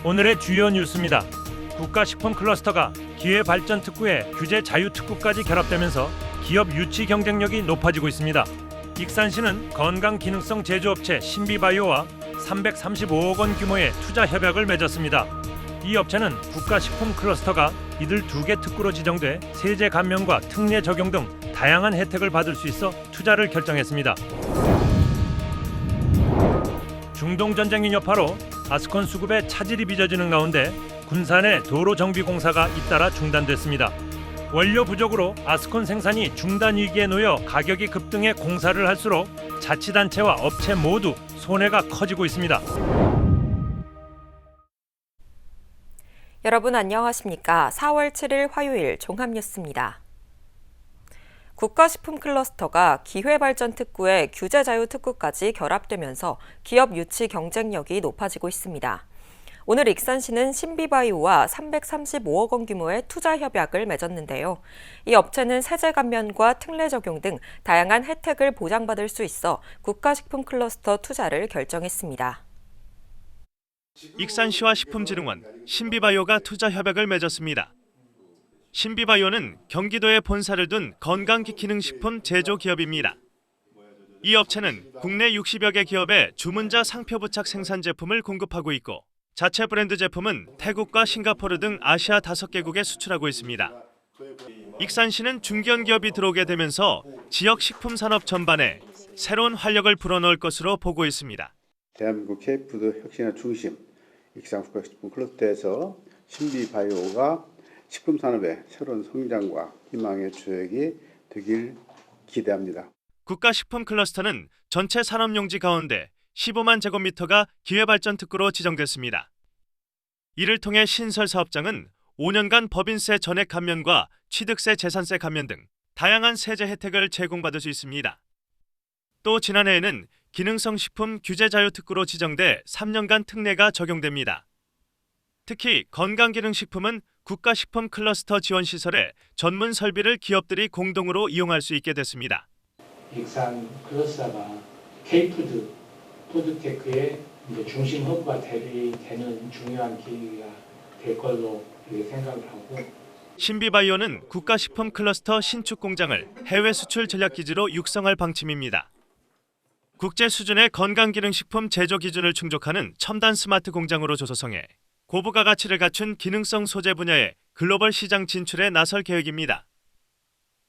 오늘의 주요 뉴스입니다. 국가식품 클러스터가 기회발전특구에 규제 자유특구까지 결합되면서 기업 유치 경쟁력이 높아지고 있습니다. 익산시는 건강기능성 제조업체 신비바이오와 335억 원 규모의 투자 협약을 맺었습니다. 이 업체는 국가식품 클러스터가 이들 두 개 특구로 지정돼 세제 감면과 특례 적용 등 다양한 혜택을 받을 수 있어 투자를 결정했습니다. 중동전쟁인 여파로 아스콘 수급에 차질이 빚어지는 가운데 군산의 도로 정비 공사가 잇따라 중단됐습니다. 원료 부족으로 아스콘 생산이 중단 위기에 놓여 가격이 급등해 공사를 할수록 자치단체와 업체 모두 손해가 커지고 있습니다. 여러분 안녕하십니까? 4월 7일 화요일 종합뉴스입니다. 국가식품 클러스터가 기회발전특구에 규제자유특구까지 결합되면서 기업 유치 경쟁력이 높아지고 있습니다. 오늘 익산시는 신비바이오와 335억 원 규모의 투자 협약을 맺었는데요. 이 업체는 세제 감면과 특례 적용 등 다양한 혜택을 보장받을 수 있어 국가식품 클러스터 투자를 결정했습니다. 익산시와 식품진흥원, 신비바이오가 투자 협약을 맺었습니다. 신비바이오는 경기도에 본사를 둔 건강기능식품 제조기업입니다. 이 업체는 국내 60여 개 기업에 주문자 상표 부착 생산 제품을 공급하고 있고 자체 브랜드 제품은 태국과 싱가포르 등 아시아 5개국에 수출하고 있습니다. 익산시는 중견 기업이 들어오게 되면서 지역 식품 산업 전반에 새로운 활력을 불어넣을 것으로 보고 있습니다. 대한민국 K푸드 혁신의 중심, 익산 국가식품 클러스터에서 신비바이오가 식품 산업의 새로운 성장과 희망의 주역이 되길 기대합니다. 국가식품 클러스터는 전체 산업용지 가운데 15만 제곱미터가 기회발전특구로 지정됐습니다. 이를 통해 신설 사업장은 5년간 법인세 전액 감면과 취득세 재산세 감면 등 다양한 세제 혜택을 제공받을 수 있습니다. 또 지난해에는 기능성 식품 규제 자유특구로 지정돼 3년간 특례가 적용됩니다. 특히 건강기능식품은 국가식품 클러스터 지원시설에 전문 설비를 기업들이 공동으로 이용할 수 있게 됐습니다. 익산 클러스터가 K푸드, 푸드테크의 중심 허브가 되는 중요한 기회가 될 걸로 생각을 하고 신비바이오는 국가식품 클러스터 신축 공장을 해외 수출 전략기지로 육성할 방침입니다. 국제 수준의 건강기능식품 제조 기준을 충족하는 첨단 스마트 공장으로 조성해 고부가 가치를 갖춘 기능성 소재 분야의 글로벌 시장 진출에 나설 계획입니다.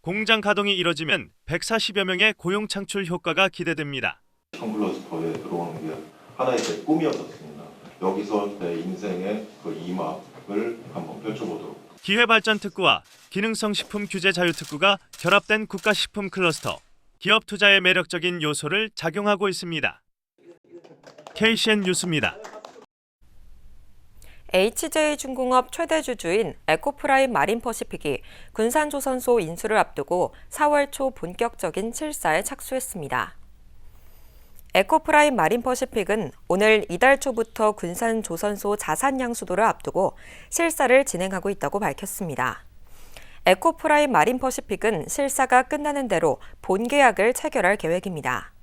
공장 가동이 이뤄지면 140여 명의 고용 창출 효과가 기대됩니다. 클러스터에 들어오는 게 하나의 제 꿈이었었습니다. 여기서 내 인생의 그 2막을 한번 펼쳐보도록. 기회발전특구와 기능성 식품 규제 자유특구가 결합된 국가식품 클러스터. 기업 투자에 매력적인 요소를 작용하고 있습니다. KCN 뉴스입니다. HJ중공업 최대 주주인 에코프라임 마린퍼시픽이 군산조선소 인수를 앞두고 4월 초 본격적인 실사에 착수했습니다. 에코프라임 마린퍼시픽은 오늘 이달 초부터 군산조선소 자산 양수도를 앞두고 실사를 진행하고 있다고 밝혔습니다. 에코프라임 마린퍼시픽은 실사가 끝나는 대로 본계약을 체결할 계획입니다.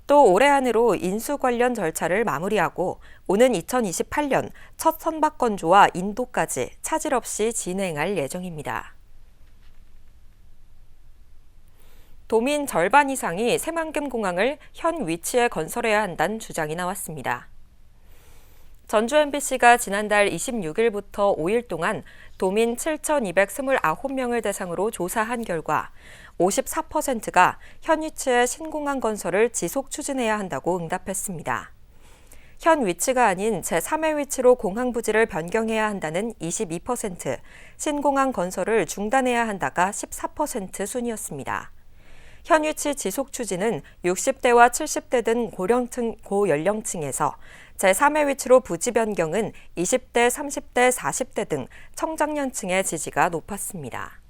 또 올해 안으로 인수 관련 절차를 마무리하고 오는 2028년 첫 선박 건조와 인도까지 차질 없이 진행할 예정입니다. 도민 절반 이상이 새만금 공항을 현 위치에 건설해야 한다는 주장이 나왔습니다. 전주 MBC가 지난달 26일부터 5일 동안 도민 7,229명을 대상으로 조사한 결과 54%가 현 위치의 신공항 건설을 지속 추진해야 한다고 응답했습니다. 현 위치가 아닌 제3의 위치로 공항 부지를 변경해야 한다는 22%, 신공항 건설을 중단해야 한다가 14% 순이었습니다. 현 위치 지속 추진은 60대와 70대 등 고연령층에서 제3의 위치로 부지 변경은 20대, 30대, 40대 등 청장년층의 지지가 높았습니다.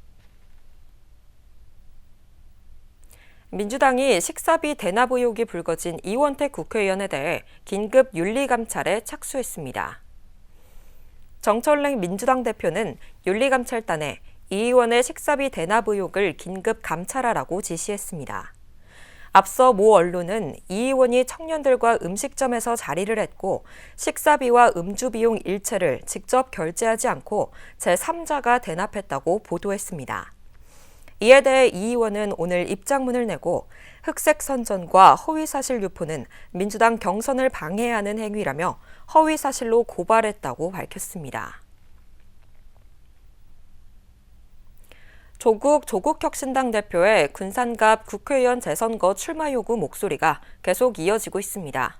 민주당이 식사비 대납 의혹이 불거진 이원택 국회의원에 대해 긴급 윤리감찰에 착수했습니다. 정철랭 민주당 대표는 윤리감찰단에 이 의원의 식사비 대납 의혹을 긴급 감찰하라고 지시했습니다. 앞서 모 언론은 이 의원이 청년들과 음식점에서 자리를 했고 식사비와 음주 비용 일체를 직접 결제하지 않고 제3자가 대납했다고 보도했습니다. 이에 대해 이 의원은 오늘 입장문을 내고 흑색 선전과 허위사실 유포는 민주당 경선을 방해하는 행위라며 허위사실로 고발했다고 밝혔습니다. 조국혁신당 대표의 군산갑 국회의원 재선거 출마 요구 목소리가 계속 이어지고 있습니다.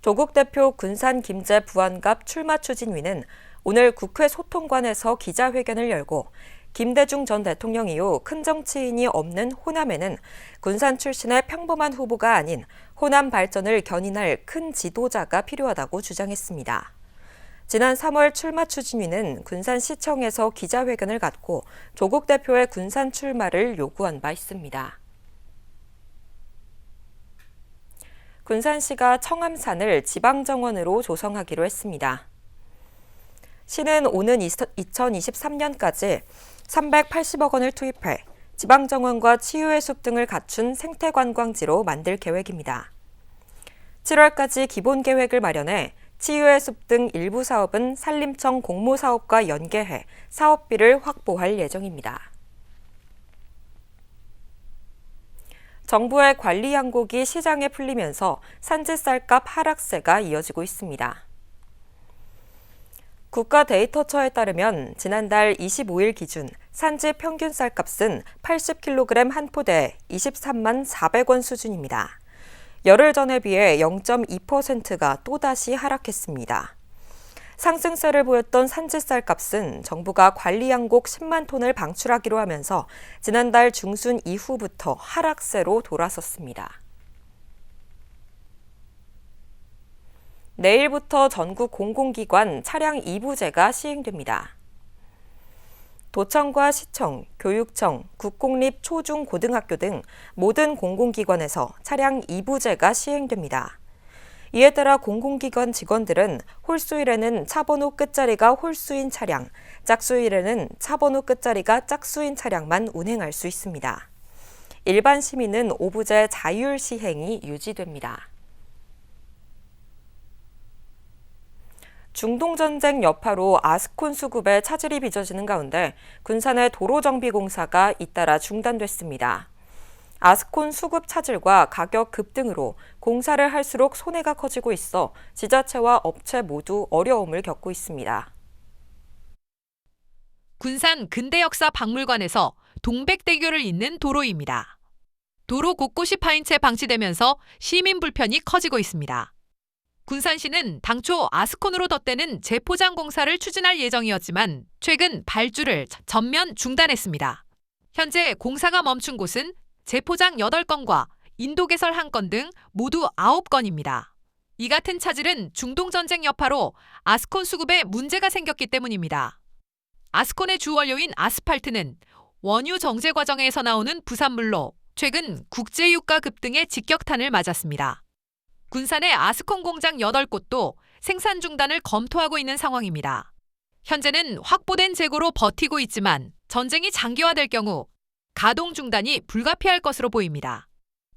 조국 대표 군산 김제 부안갑 출마 추진위는 오늘 국회 소통관에서 기자회견을 열고 김대중 전 대통령 이후 큰 정치인이 없는 호남에는 군산 출신의 평범한 후보가 아닌 호남 발전을 견인할 큰 지도자가 필요하다고 주장했습니다. 지난 3월 출마 추진위는 군산시청에서 기자회견을 갖고 조국 대표의 군산 출마를 요구한 바 있습니다. 군산시가 청암산을 지방정원으로 조성하기로 했습니다. 시는 오는 2023년까지 380억 원을 투입해 지방정원과 치유의 숲 등을 갖춘 생태관광지로 만들 계획입니다. 7월까지 기본계획을 마련해 치유의 숲 등 일부 사업은 산림청 공모사업과 연계해 사업비를 확보할 예정입니다. 정부의 관리 양곡이 시장에 풀리면서 산지쌀값 하락세가 이어지고 있습니다. 국가데이터처에 따르면 지난달 25일 기준 산지 평균 쌀값은 80kg 한 포대에 23만 400원 수준입니다. 열흘 전에 비해 0.2%가 또다시 하락했습니다. 상승세를 보였던 산지쌀 값은 정부가 관리 양곡 10만 톤을 방출하기로 하면서 지난달 중순 이후부터 하락세로 돌아섰습니다. 내일부터 전국 공공기관 차량 2부제가 시행됩니다. 도청과 시청, 교육청, 국공립 초중 고등학교 등 모든 공공기관에서 차량 2부제가 시행됩니다. 이에 따라 공공기관 직원들은 홀수일에는 차번호 끝자리가 홀수인 차량, 짝수일에는 차번호 끝자리가 짝수인 차량만 운행할 수 있습니다. 일반 시민은 5부제 자율 시행이 유지됩니다. 중동전쟁 여파로 아스콘 수급에 차질이 빚어지는 가운데 군산의 도로정비공사가 잇따라 중단됐습니다. 아스콘 수급 차질과 가격 급등으로 공사를 할수록 손해가 커지고 있어 지자체와 업체 모두 어려움을 겪고 있습니다. 군산 근대역사박물관에서 동백대교를 잇는 도로입니다. 도로 곳곳이 파인 채 방치되면서 시민 불편이 커지고 있습니다. 군산시는 당초 아스콘으로 덧대는 재포장 공사를 추진할 예정이었지만 최근 발주를 전면 중단했습니다. 현재 공사가 멈춘 곳은 재포장 8건과 인도 개설 1건 등 모두 9건입니다. 이 같은 차질은 중동전쟁 여파로 아스콘 수급에 문제가 생겼기 때문입니다. 아스콘의 주 원료인 아스팔트는 원유 정제 과정에서 나오는 부산물로 최근 국제유가 급등의 직격탄을 맞았습니다. 군산의 아스콘 공장 8곳도 생산 중단을 검토하고 있는 상황입니다. 현재는 확보된 재고로 버티고 있지만 전쟁이 장기화될 경우 가동 중단이 불가피할 것으로 보입니다.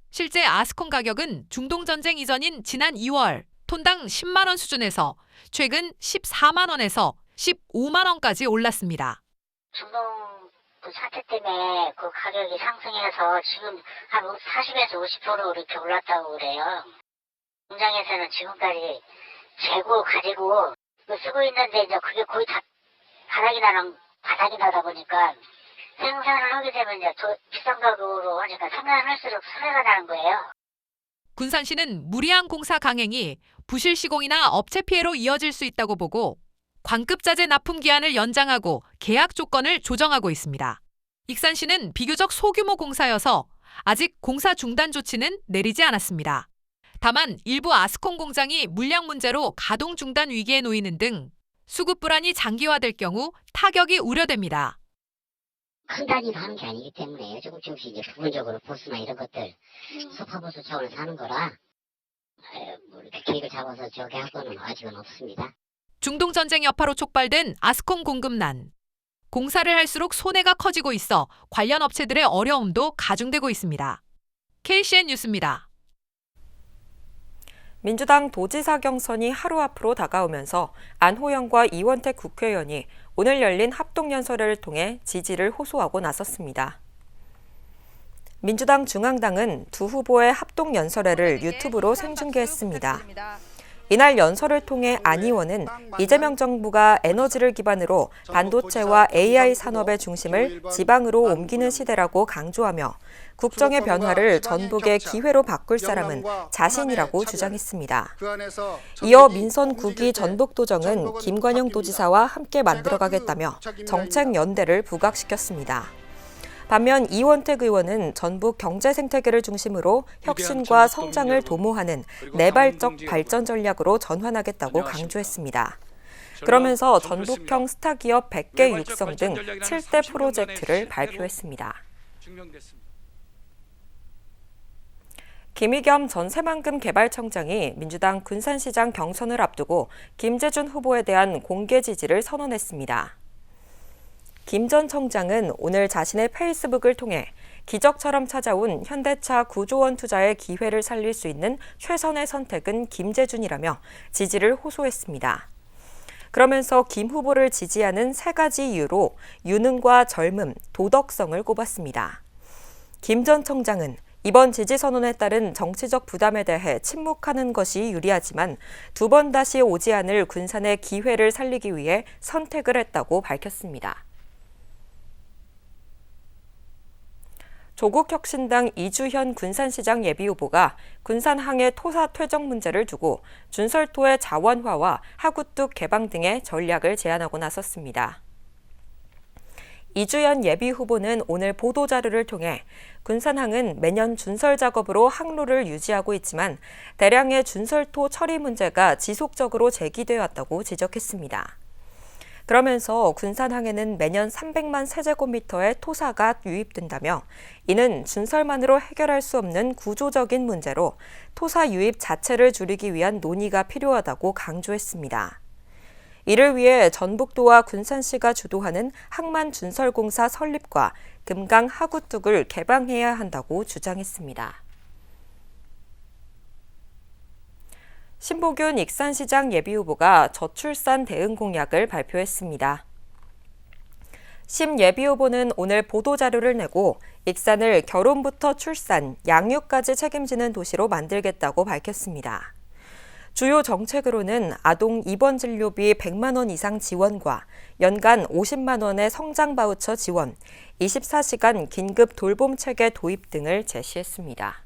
실제 아스콘 가격은 중동전쟁 이전인 지난 2월 톤당 10만 원 수준에서 최근 14만 원에서 15만 원까지 올랐습니다. 중동 그 사태 때문에 그 가격이 상승해서 지금 한 40에서 50% 이렇게 올랐다고 그래요. 공장에서는 지금까지 재고 가지고 쓰고 있는데 이제 그게 거의 다 바닥이 나다 보니까 생산을 하게 되면 이제 더 비싼 가격으로 하니까 생산할수록 손해가 나는 거예요. 군산시는 무리한 공사 강행이 부실 시공이나 업체 피해로 이어질 수 있다고 보고 관급자재 납품 기한을 연장하고 계약 조건을 조정하고 있습니다. 익산시는 비교적 소규모 공사여서 아직 공사 중단 조치는 내리지 않았습니다. 다만 일부 아스콘 공장이 물량 문제로 가동 중단 위기에 놓이는 등 수급 불안이 장기화될 경우 타격이 우려됩니다. 큰 단위로 하는 게 아니기 때문에 조금씩 이제 부분적으로 보수나 이런 것들 소파보수 차원에서 하는 거라 뭐 이렇게 계획을 잡아서 저기 하고는 아직은 없습니다. 중동전쟁 여파로 촉발된 아스콘 공급난. 공사를 할수록 손해가 커지고 있어 관련 업체들의 어려움도 가중되고 있습니다. KCN 뉴스입니다. 민주당 도지사 경선이 하루 앞으로 다가오면서 안호영과 이원택 국회의원이 오늘 열린 합동연설회를 통해 지지를 호소하고 나섰습니다. 민주당 중앙당은 두 후보의 합동연설회를 유튜브로 생중계했습니다. 이날 연설을 통해 안 의원은 이재명 정부가 에너지를 기반으로 반도체와 AI 산업의 중심을 지방으로 옮기는 시대라고 강조하며 국정의 변화를 전북의 기회로 바꿀 사람은 자신이라고 주장했습니다. 이어 민선 9기 전북도정은 김관영 도지사와 함께 만들어가겠다며 정책 연대를 부각시켰습니다. 반면 이원택 의원은 전북 경제 생태계를 중심으로 혁신과 성장을 도모하는 내발적 발전 전략으로 전환하겠다고 강조했습니다. 그러면서 전북형 스타기업 100개 육성 등 7대 프로젝트를 발표했습니다. 김의겸 전 새만금 개발청장이 민주당 군산시장 경선을 앞두고 김재준 후보에 대한 공개 지지를 선언했습니다. 김 전 청장은 오늘 자신의 페이스북을 통해 기적처럼 찾아온 현대차 9조 원 투자의 기회를 살릴 수 있는 최선의 선택은 김재준이라며 지지를 호소했습니다. 그러면서 김 후보를 지지하는 세 가지 이유로 유능과 젊음, 도덕성을 꼽았습니다. 김 전 청장은 이번 지지 선언에 따른 정치적 부담에 대해 침묵하는 것이 유리하지만 두 번 다시 오지 않을 군산의 기회를 살리기 위해 선택을 했다고 밝혔습니다. 조국혁신당 이주현 군산시장 예비후보가 군산항해 토사 퇴적 문제를 두고 준설토의 자원화와 하구뚝 개방 등의 전략을 제안하고 나섰습니다. 이주현 예비후보는 오늘 보도자료를 통해 군산항은 매년 준설 작업으로 항로를 유지하고 있지만 대량의 준설토 처리 문제가 지속적으로 제기되어 왔다고 지적했습니다. 그러면서 군산항에는 매년 300만 세제곱미터의 토사가 유입된다며 이는 준설만으로 해결할 수 없는 구조적인 문제로 토사 유입 자체를 줄이기 위한 논의가 필요하다고 강조했습니다. 이를 위해 전북도와 군산시가 주도하는 항만준설공사 설립과 금강 하구뚝을 개방해야 한다고 주장했습니다. 신보균 익산시장 예비후보가 저출산 대응 공약을 발표했습니다. 심 예비후보는 오늘 보도자료를 내고 익산을 결혼부터 출산, 양육까지 책임지는 도시로 만들겠다고 밝혔습니다. 주요 정책으로는 아동 입원 진료비 100만 원 이상 지원과 연간 50만 원의 성장 바우처 지원, 24시간 긴급 돌봄 체계 도입 등을 제시했습니다.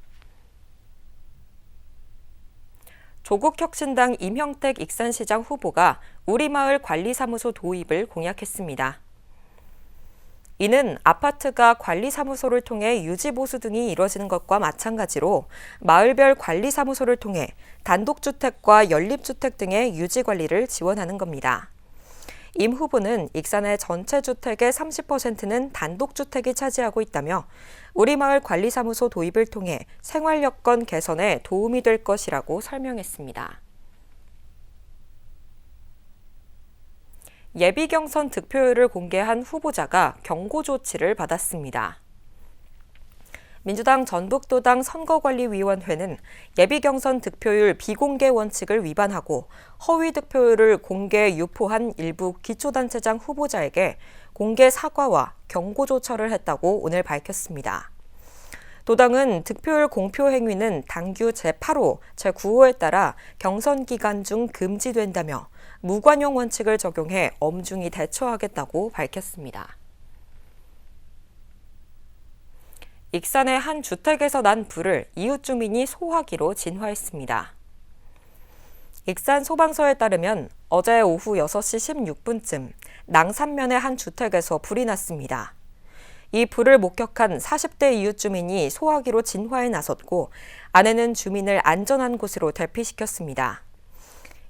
조국혁신당 임형택 익산시장 후보가 우리마을 관리사무소 도입을 공약했습니다. 이는 아파트가 관리사무소를 통해 유지보수 등이 이뤄지는 것과 마찬가지로 마을별 관리사무소를 통해 단독주택과 연립주택 등의 유지관리를 지원하는 겁니다. 임 후보는 익산의 전체 주택의 30%는 단독주택이 차지하고 있다며 우리마을 관리사무소 도입을 통해 생활여건 개선에 도움이 될 것이라고 설명했습니다. 예비경선 득표율을 공개한 후보자가 경고 조치를 받았습니다. 민주당 전북도당 선거관리위원회는 예비경선 득표율 비공개 원칙을 위반하고 허위 득표율을 공개 유포한 일부 기초단체장 후보자에게 공개 사과와 경고 조처를 했다고 오늘 밝혔습니다. 도당은 득표율 공표 행위는 당규 제8호, 제9호에 따라 경선 기간 중 금지된다며 무관용 원칙을 적용해 엄중히 대처하겠다고 밝혔습니다. 익산의 한 주택에서 난 불을 이웃 주민이 소화기로 진화했습니다. 익산 소방서에 따르면 어제 오후 6시 16분쯤 낭산면의 한 주택에서 불이 났습니다. 이 불을 목격한 40대 이웃 주민이 소화기로 진화에 나섰고 아내는 주민을 안전한 곳으로 대피시켰습니다.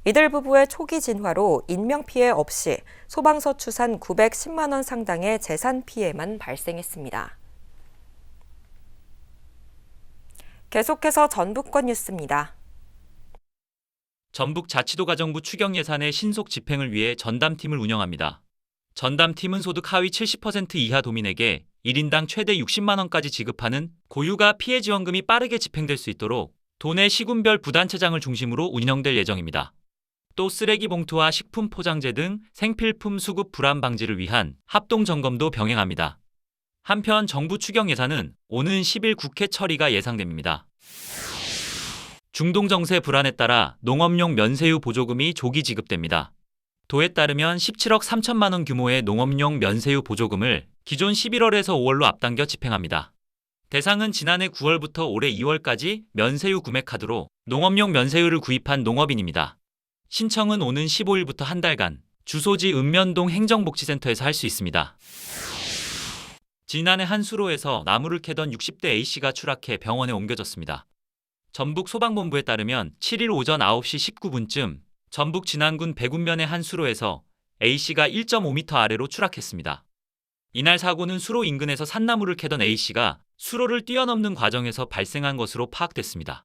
이들 부부의 초기 진화로 인명피해 없이 소방서 추산 910만 원 상당의 재산 피해만 발생했습니다. 계속해서 전북권 뉴스입니다. 전북자치도가정부 추경 예산의 신속 집행을 위해 전담팀을 운영합니다. 전담팀은 소득 하위 70% 이하 도민에게 1인당 최대 60만 원까지 지급하는 고유가 피해 지원금이 빠르게 집행될 수 있도록 도내 시군별 부단체장을 중심으로 운영될 예정입니다. 또 쓰레기 봉투와 식품 포장재 등 생필품 수급 불안 방지를 위한 합동 점검도 병행합니다. 한편 정부 추경 예산은 오는 10일 국회 처리가 예상됩니다. 중동 정세 불안에 따라 농업용 면세유 보조금이 조기 지급됩니다. 도에 따르면 17억 3천만 원 규모의 농업용 면세유 보조금을 기존 11월에서 5월로 앞당겨 집행합니다. 대상은 지난해 9월부터 올해 2월까지 면세유 구매 카드로 농업용 면세유를 구입한 농업인입니다. 신청은 오는 15일부터 한 달간 주소지 읍면동 행정복지센터에서 할 수 있습니다. 지난해 한 수로에서 나무를 캐던 60대 A씨가 추락해 병원에 옮겨졌습니다. 전북 소방본부에 따르면 7일 오전 9시 19분쯤 전북 진안군 백운면의 한 수로에서 A씨가 1.5m 아래로 추락했습니다. 이날 사고는 수로 인근에서 산나무를 캐던 A씨가 수로를 뛰어넘는 과정에서 발생한 것으로 파악됐습니다.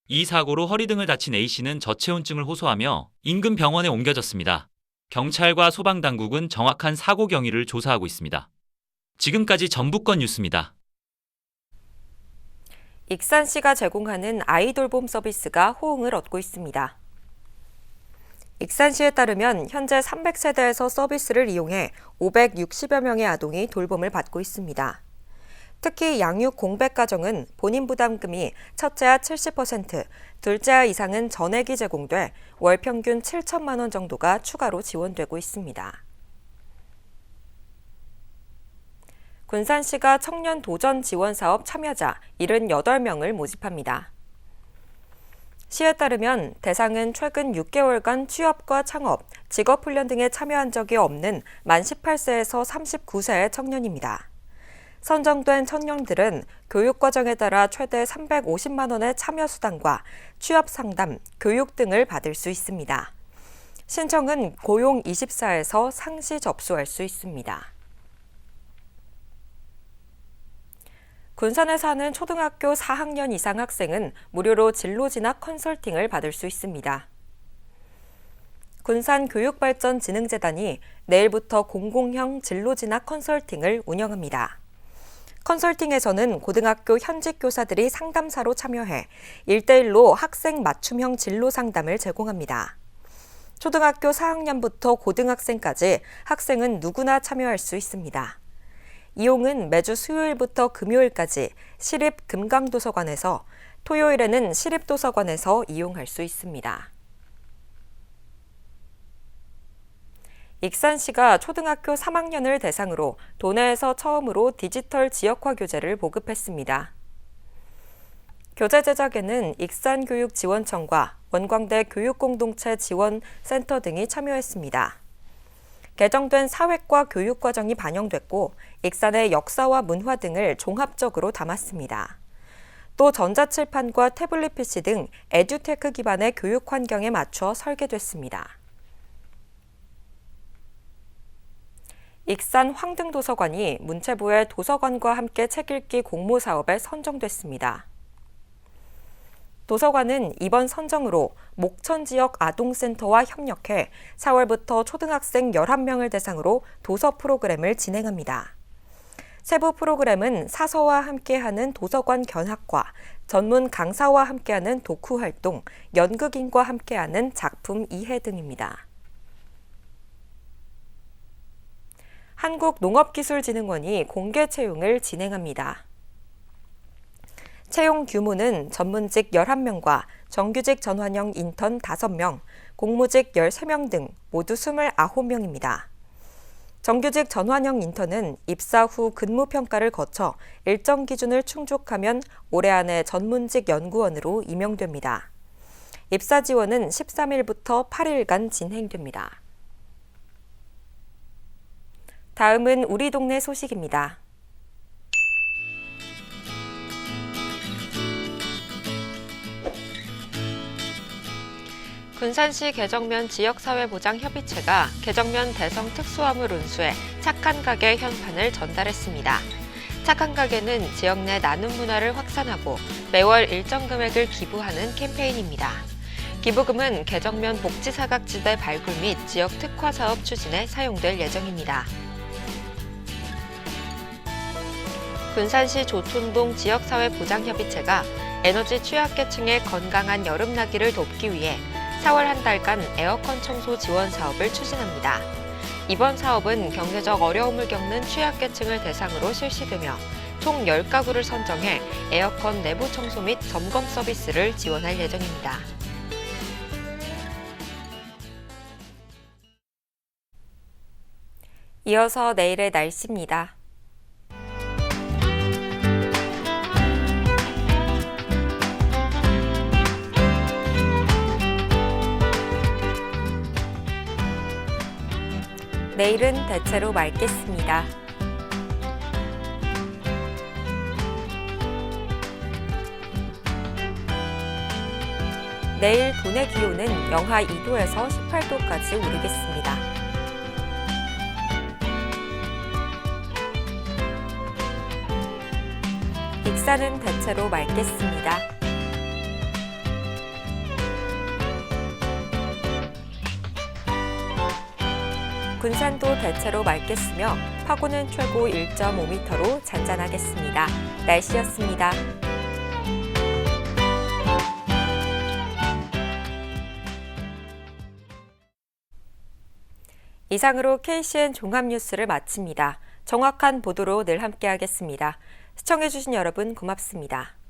이 사고로 허리 등을 다친 A씨는 저체온증을 호소하며 인근 병원에 옮겨졌습니다. 경찰과 소방당국은 정확한 사고 경위를 조사하고 있습니다. 지금까지 전북권 뉴스입니다. 익산시가 제공하는 아이돌봄 서비스가 호응을 얻고 있습니다. 익산시에 따르면 현재 300세대에서 서비스를 이용해 560여 명의 아동이 돌봄을 받고 있습니다. 특히 양육 공백 가정은 본인 부담금이 첫째아 70%, 둘째아 이상은 전액이 제공돼 월 평균 7천만 원 정도가 추가로 지원되고 있습니다. 군산시가 청년 도전 지원 사업 참여자 78명을 모집합니다. 시에 따르면 대상은 최근 6개월간 취업과 창업, 직업훈련 등에 참여한 적이 없는 만 18세에서 39세의 청년입니다. 선정된 청년들은 교육과정에 따라 최대 350만 원의 참여수당과 취업상담, 교육 등을 받을 수 있습니다. 신청은 고용24에서 상시 접수할 수 있습니다. 군산에 사는 초등학교 4학년 이상 학생은 무료로 진로진학 컨설팅을 받을 수 있습니다. 군산교육발전진흥재단이 내일부터 공공형 진로진학 컨설팅을 운영합니다. 컨설팅에서는 고등학교 현직 교사들이 상담사로 참여해 1대1로 학생 맞춤형 진로 상담을 제공합니다. 초등학교 4학년부터 고등학생까지 학생은 누구나 참여할 수 있습니다. 이용은 매주 수요일부터 금요일까지 시립 금강도서관에서, 토요일에는 시립도서관에서 이용할 수 있습니다. 익산시가 초등학교 3학년을 대상으로 도내에서 처음으로 디지털 지역화 교재를 보급했습니다. 교재 제작에는 익산교육지원청과 원광대 교육공동체 지원센터 등이 참여했습니다. 개정된 사회과 교육과정이 반영됐고 익산의 역사와 문화 등을 종합적으로 담았습니다. 또 전자칠판과 태블릿 PC 등 에듀테크 기반의 교육 환경에 맞춰 설계됐습니다. 익산 황등도서관이 문체부의 도서관과 함께 책 읽기 공모 사업에 선정됐습니다. 도서관은 이번 선정으로 목천 지역 아동센터와 협력해 4월부터 초등학생 11명을 대상으로 도서 프로그램을 진행합니다. 세부 프로그램은 사서와 함께하는 도서관 견학과, 전문 강사와 함께하는 독후 활동, 연극인과 함께하는 작품 이해 등입니다. 한국농업기술진흥원이 공개 채용을 진행합니다. 채용 규모는 전문직 11명과 정규직 전환형 인턴 5명, 공무직 13명 등 모두 29명입니다. 정규직 전환형 인턴은 입사 후 근무평가를 거쳐 일정 기준을 충족하면 올해 안에 전문직 연구원으로 임용됩니다. 입사 지원은 13일부터 8일간 진행됩니다. 다음은 우리 동네 소식입니다. 군산시 개정면 지역사회보장협의체가 개정면 대성 특수화물 운수에 착한 가게 현판을 전달했습니다. 착한 가게는 지역 내 나눔 문화를 확산하고 매월 일정 금액을 기부하는 캠페인입니다. 기부금은 개정면 복지사각지대 발굴 및 지역 특화 사업 추진에 사용될 예정입니다. 군산시 조촌동 지역사회보장협의체가 에너지 취약계층의 건강한 여름나기를 돕기 위해 4월 한 달간 에어컨 청소 지원 사업을 추진합니다. 이번 사업은 경제적 어려움을 겪는 취약계층을 대상으로 실시되며 총 10가구를 선정해 에어컨 내부 청소 및 점검 서비스를 지원할 예정입니다. 이어서 내일의 날씨입니다. 내일은 대체로 맑겠습니다. 내일 도내 기온은 영하 2도에서 18도까지 오르겠습니다. 익산은 대체로 맑겠습니다. 군산도 대체로 맑겠으며 파고는 최고 1.5m로 잔잔하겠습니다. 날씨였습니다. 이상으로 KCN 종합뉴스를 마칩니다. 정확한 보도로 늘 함께하겠습니다. 시청해주신 여러분 고맙습니다.